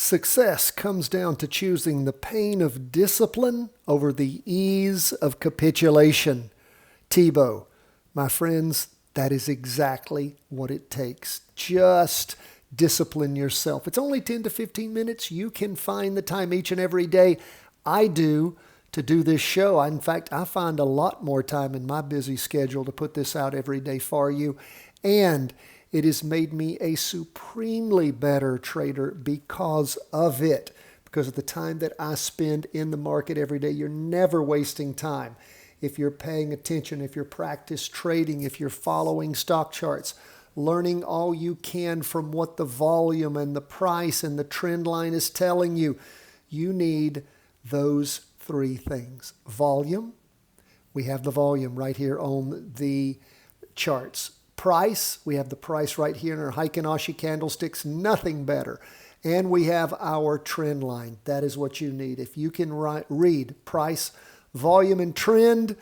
Success comes down to choosing the pain of discipline over the ease of capitulation. Thibaut, my friends, that is exactly what it takes. Just discipline yourself. It's only 10 to 15 minutes. You can find the time each and every day. I do to do this show. In fact, I find a lot more time in my busy schedule to put this out every day for you. And it has made me a supremely better trader because of it, because of the time that I spend in the market every day. You're never wasting time. If you're paying attention, if you're practice trading, if you're following stock charts, learning all you can from what the volume and the price and the trend line is telling you, you need those three things. Volume, we have the volume right here on the charts. Price, we have the price right here in our Heikin-Ashi candlesticks, nothing better. And we have our trend line. That is what you need. If you can read price, volume, and trend,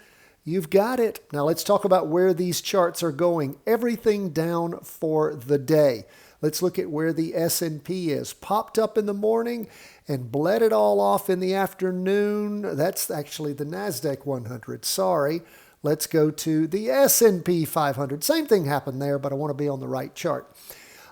you've got it. Now let's talk about where these charts are going. Everything down for the day. Let's look at where the S&P is. Popped up in the morning and bled it all off in the afternoon. That's actually the NASDAQ 100. Sorry. Let's go to the S&P 500. Same thing happened there, but I want to be on the right chart.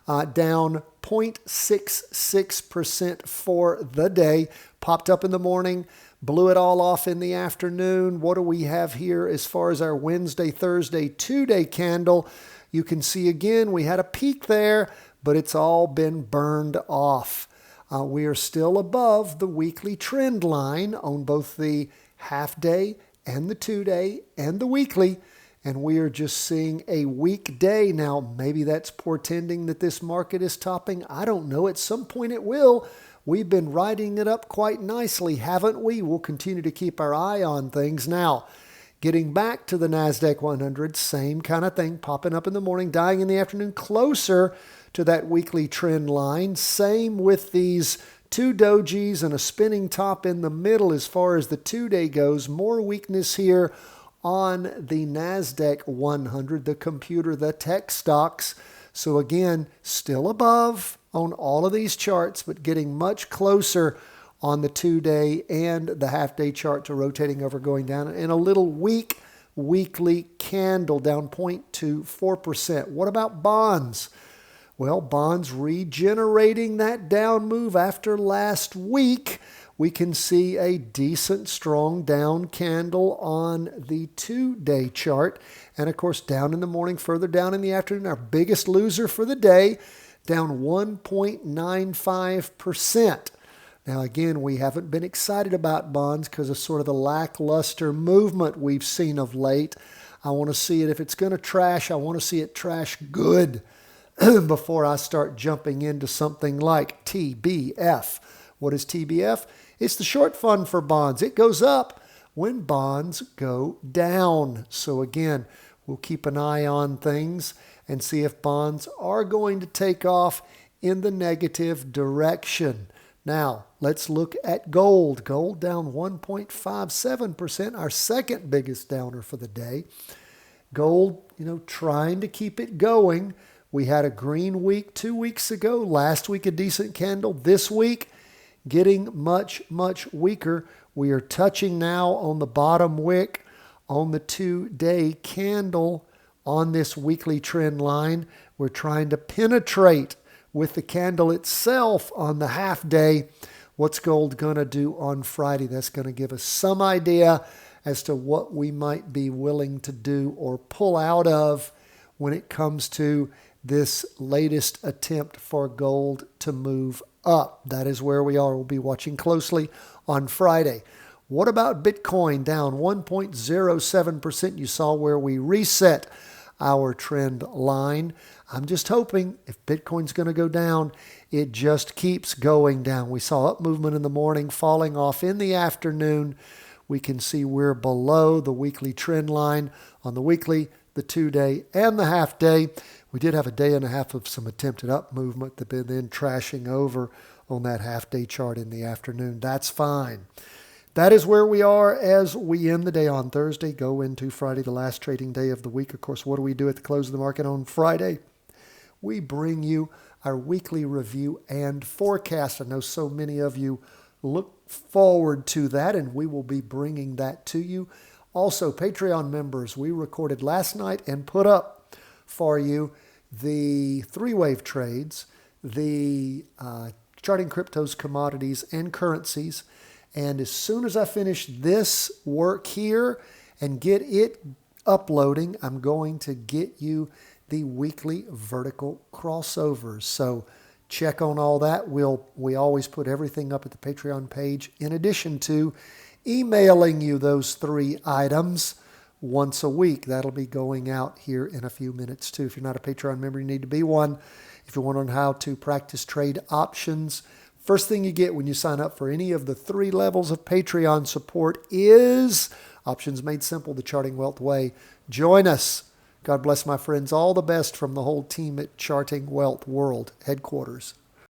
Down 0.66% for the day. Popped up in the morning, blew it all off in the afternoon. What do we have here as far as our Wednesday, Thursday, 2-day candle? You can see again, we had a peak there, but it's all been burned off. We are still above the weekly trend line on both the half-day and the 2-day and the weekly, and we are just seeing a weak day. Now, maybe that's portending that this market is topping. I don't know. At some point it will. We've been riding it up quite nicely, haven't we? We'll continue to keep our eye on things. Now, getting back to the NASDAQ 100, same kind of thing, popping up in the morning, dying in the afternoon, closer to that weekly trend line. Same with these two dojis and a spinning top in the middle as far as the 2-day goes. More weakness here on the NASDAQ 100, the computer, the tech stocks. So again, still above on all of these charts, but getting much closer on the 2-day and the half-day chart to rotating over, going down. And a little weak weekly candle down 0.24%. What about bonds? Well, bonds regenerating that down move after last week. We can see a decent, strong down candle on the 2-day chart. And of course, down in the morning, further down in the afternoon, our biggest loser for the day, down 1.95%. Now, again, we haven't been excited about bonds because of sort of the lackluster movement we've seen of late. I want to see it. If it's going to trash, I want to see it trash good before I start jumping into something like TBF. What is TBF? It's the short fund for bonds. It goes up when bonds go down. So again, we'll keep an eye on things and see if bonds are going to take off in the negative direction. Now, let's look at gold. Gold down 1.57%, our second biggest downer for the day. Gold, trying to keep it going. We had a green week 2 weeks ago. Last week, a decent candle. This week, getting much, much weaker. We are touching now on the bottom wick on the 2-day candle on this weekly trend line. We're trying to penetrate with the candle itself on the half day. What's gold going to do on Friday? That's going to give us some idea as to what we might be willing to do or pull out of when it comes to this latest attempt for gold to move up. That is where we are. We'll be watching closely on Friday. What about Bitcoin? Down 1.07%. You saw where we reset our trend line. I'm just hoping if Bitcoin's going to go down, it just keeps going down. We saw up movement in the morning, falling off in the afternoon. We can see we're below the weekly trend line on the weekly, the 2-day, and the half-day. We did have a day and a half of some attempted up movement, but then trashing over on that half-day chart in the afternoon. That's fine. That is where we are as we end the day on Thursday, go into Friday, the last trading day of the week. Of course, what do we do at the close of the market on Friday? We bring you our weekly review and forecast. I know so many of you look forward to that, and we will be bringing that to you. Also, Patreon members, we recorded last night and put up for you the three-wave trades, the charting cryptos, commodities, and currencies. And as soon as I finish this work here and get it uploading, I'm going to get you the weekly vertical crossovers. So check on all that. We always put everything up at the Patreon page, in addition to emailing you those 3 items once a week. That'll be going out here in a few minutes too. If you're not a Patreon member, you need to be one. If you want to know how to practice trade options, first thing you get when you sign up for any of the 3 levels of Patreon support is Options Made Simple, the Charting Wealth Way. Join us. God bless, my friends. All the best from the whole team at Charting Wealth World headquarters.